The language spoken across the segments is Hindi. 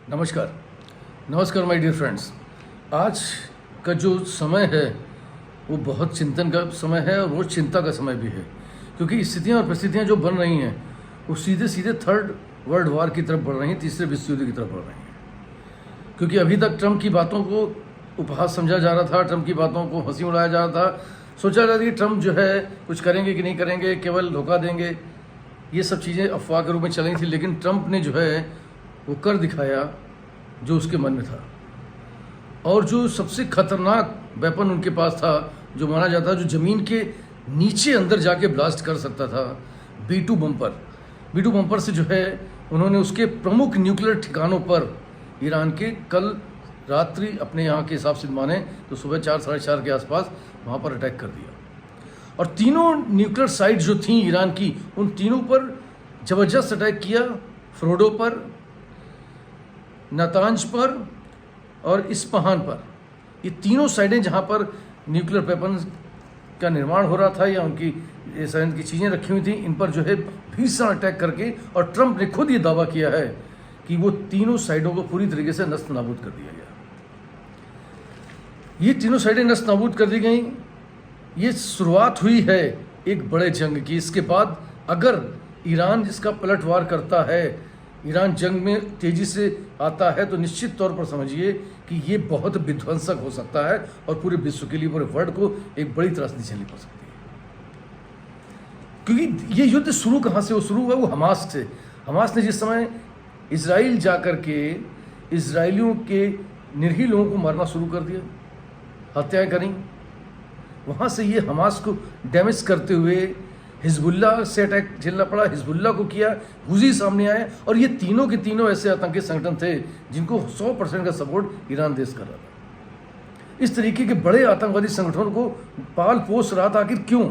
नमस्कार। नमस्कार माय डियर फ्रेंड्स। आज का जो समय है वो बहुत चिंतन का समय है और वो चिंता का समय भी है, क्योंकि स्थितियां और परिस्थितियां जो बन रही हैं वो सीधे सीधे थर्ड वर्ल्ड वार की तरफ बढ़ रही हैं, तीसरे विश्व युद्ध की तरफ बढ़ रही हैं। क्योंकि अभी तक ट्रंप की बातों को उपहास समझा जा रहा था, ट्रंप की बातों को हंसी उड़ाया जा रहा था, सोचा जा रहा था कि ट्रंप जो है कुछ करेंगे कि नहीं करेंगे, केवल धोखा देंगे। ये सब चीज़ें अफवाह के रूप में चल रही थी, लेकिन ट्रंप ने जो है वो कर दिखाया जो उसके मन में था। और जो सबसे खतरनाक वेपन उनके पास था, जो माना जाता है जो ज़मीन के नीचे अंदर जाके ब्लास्ट कर सकता था, B2 बम्पर। B2 बम्पर से जो है उन्होंने उसके प्रमुख न्यूक्लियर ठिकानों पर ईरान के कल रात्रि अपने यहाँ के हिसाब से माने तो सुबह 4 साढ़े 4 के आसपास वहाँ पर अटैक कर दिया। और तीनों न्यूक्लियर साइट जो थी ईरान की, उन तीनों पर ज़बरदस्त अटैक किया। फ्रोडो पर, नातांज पर और इस्फहान पर। ये तीनों साइडें जहाँ पर न्यूक्लियर वेपन का निर्माण हो रहा था या उनकी इस तरह की चीज़ें रखी हुई थी, इन पर जो है भीषण अटैक करके, और ट्रंप ने खुद ये दावा किया है कि वो तीनों साइडों को पूरी तरीके से नस्त नाबूद कर दिया गया। ये तीनों साइडें नस्त नाबूद कर दी गई। ये शुरुआत हुई है एक बड़े जंग की। इसके बाद अगर ईरान जिसका पलटवार करता है, ईरान जंग में तेजी से आता है, तो निश्चित तौर पर समझिए कि ये बहुत विध्वंसक हो सकता है और पूरे विश्व के लिए, पूरे वर्ल्ड को एक बड़ी त्रासदी झेलनी पड़ सकती है। क्योंकि ये युद्ध शुरू कहाँ से? वो शुरू हुआ वो हमास से। हमास ने जिस समय इजराइल जाकर के इजराइलियों के निर्ही लोगों को मारना शुरू कर दिया, हत्याएं करी, वहाँ से ये हमास को डैमेज करते हुए हिजबुल्लाह से अटैक झेलना पड़ा। हिजबुल्लाह को किया, हुज़ी सामने आए, और ये तीनों के तीनों ऐसे आतंकी संगठन थे जिनको 100% का सपोर्ट ईरान देश कर रहा था। इस तरीके के बड़े आतंकवादी संगठनों को पाल पोस रहा था। आखिर क्यों?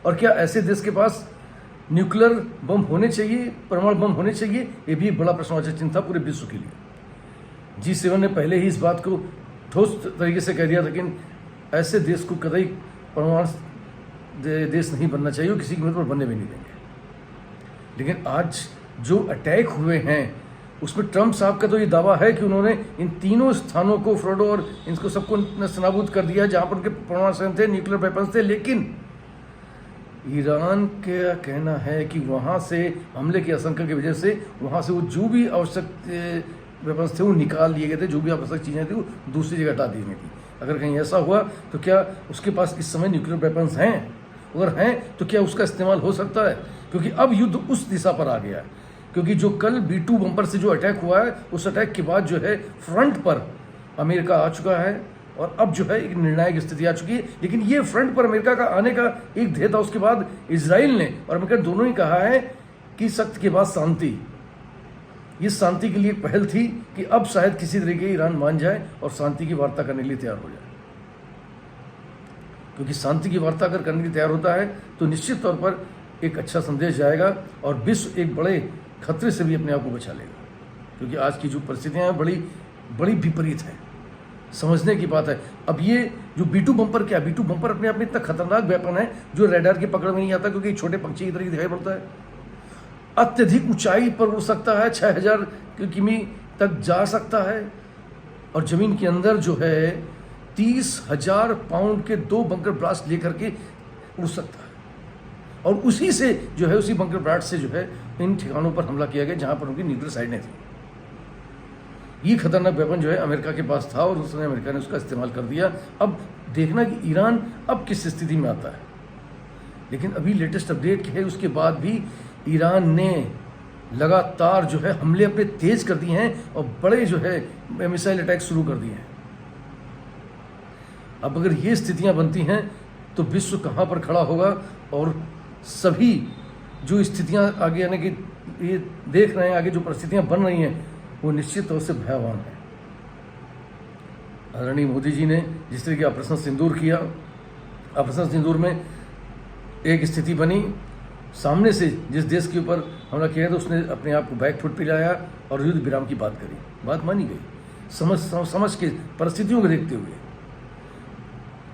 और क्या ऐसे देश के पास न्यूक्लियर बम होने चाहिए, परमाणु बम होने चाहिए? ये भी एक बड़ा प्रश्नवाचक चिन्ह था पूरे विश्व के लिए। G7 ने पहले ही इस बात को ठोस तरीके से कह दिया था कि ऐसे देश को कतई परमाणु देश नहीं बनना चाहिए, और किसी कीमत पर बनने भी नहीं देंगे। लेकिन आज जो अटैक हुए हैं उसमें ट्रंप साहब का तो ये दावा है कि उन्होंने इन तीनों स्थानों को, फ्रोडो और इनको सबको नस्तनाबूद कर दिया जहाँ पर उनके परमाणु संयंत्र थे, न्यूक्लियर वेपन्स थे। लेकिन ईरान का कहना है कि वहाँ से हमले की आशंका की वजह से वहाँ से वो जो भी आवश्यक वेपन्स थे वो निकाल लिए गए थे, जो भी आवश्यक चीज़ें थी वो दूसरी जगह हटा दी गई थी। अगर कहीं ऐसा हुआ तो क्या उसके पास इस समय न्यूक्लियर वेपन्स हैं? अगर हैं तो क्या उसका इस्तेमाल हो सकता है? क्योंकि अब युद्ध उस दिशा पर आ गया है। क्योंकि जो कल B2 बम्पर से जो अटैक हुआ है, उस अटैक के बाद जो है फ्रंट पर अमेरिका आ चुका है, और अब जो है एक निर्णायक स्थिति आ चुकी है। लेकिन ये फ्रंट पर अमेरिका का आने का एक ध्येय था। उसके बाद इजराइल ने और अमेरिका दोनों ही कहा है कि सख्त के बाद शांति। ये शांति के लिए पहल थी कि अब शायद किसी तरीके ईरान मान जाए और शांति की वार्ता करने के लिए तैयार हो जाए। क्योंकि शांति की वार्ता अगर करने के लिए तैयार होता है तो निश्चित तौर पर एक अच्छा संदेश जाएगा और विश्व एक बड़े खतरे से भी अपने आप को बचा लेगा। क्योंकि आज की जो परिस्थितियाँ हैं बड़ी विपरीत है, समझने की बात है। अब ये जो B2 बम्पर क्या, B2 बम्पर अपने आप में इतना खतरनाक वेपन है जो रडार की पकड़ में नहीं आता, क्योंकि छोटे पक्षी की तरह दिखाई पड़ता है। अत्यधिक ऊंचाई पर उड़ सकता है, 6000 किमी तक जा सकता है, और ज़मीन के अंदर जो है 30,000 पाउंड के 2 बंकर ब्लास्ट लेकर के उड़ सकता है। और उसी से जो है, उसी बंकर ब्लास्ट से जो है इन ठिकानों पर हमला किया गया जहाँ पर उनकी न्यूक्लियर साइटें थी। ये खतरनाक वेपन जो है अमेरिका के पास था और उसने अमेरिका ने उसका इस्तेमाल कर दिया। अब देखना कि ईरान अब किस स्थिति में आता है। लेकिन अभी लेटेस्ट अपडेट है, उसके बाद भी ईरान ने लगातार जो है हमले अपने तेज कर दिए हैं और बड़े जो है मिसाइल अटैक शुरू कर दिए हैं। अब अगर ये स्थितियां बनती हैं तो विश्व कहाँ पर खड़ा होगा, और सभी जो स्थितियां आगे आने की ये देख रहे हैं, आगे जो परिस्थितियां बन रही हैं वो निश्चित तौर से भयावह है। आदरणीय मोदी जी ने जिस तरीके ऑपरेशन सिंदूर किया, ऑपरेशन सिंदूर में एक स्थिति बनी, सामने से जिस देश के ऊपर हमला किया था उसने अपने आप को बैक फुट पे लाया और युद्ध विराम की बात करी, बात मानी गई समझ के, परिस्थितियों को देखते हुए।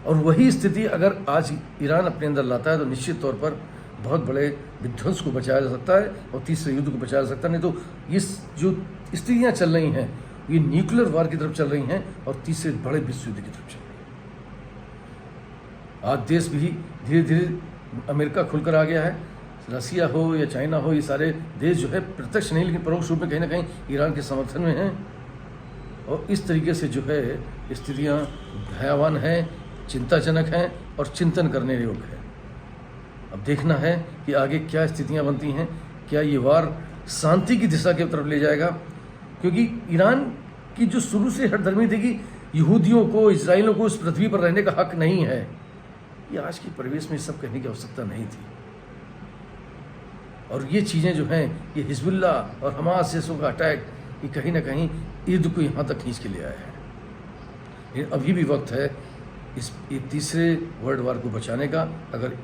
और वही स्थिति अगर आज ईरान अपने अंदर लाता है तो निश्चित तौर पर बहुत बड़े विध्वंस को बचाया जा सकता है और तीसरे युद्ध को बचाया जा सकता है। नहीं तो इस जो स्थितियाँ चल रही हैं ये न्यूक्लियर वार की तरफ चल रही हैं और तीसरे बड़े विश्व युद्ध की तरफ चल रही हैं। आज देश भी धीरे धीरे, अमेरिका खुलकर आ गया है, रसिया हो या चाइना हो, ये सारे देश जो है प्रत्यक्ष नहीं लेकिन परोक्ष रूप में कहीं ना कहीं ईरान के समर्थन में हैं। और इस तरीके से जो है स्थितियाँ भयावह हैं, चिंताजनक हैं और चिंतन करने योग्य है। अब देखना है कि आगे क्या स्थितियाँ बनती हैं, क्या ये वार शांति की दिशा की तरफ ले जाएगा, क्योंकि ईरान की जो शुरू से हठधर्मी थी कि यहूदियों को, इजराइलियों को इस पृथ्वी पर रहने का हक नहीं है, ये आज के परिवेश में सब कहने की आवश्यकता नहीं थी। और ये चीज़ें जो हैं, ये हिजबुल्ला और हमास जैसों का अटैक, ये कहीं ना कहीं ईद को यहाँ तक खींच के ले आया है। लेकिन अभी भी वक्त है ये तीसरे वर्ल्ड वार को बचाने का, अगर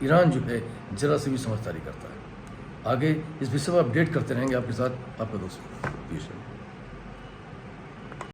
ईरान जो है जरा से भी समझदारी करता है। आगे इस विषय पर अपडेट करते रहेंगे आपके साथ, आपका दोस्त पीयूष।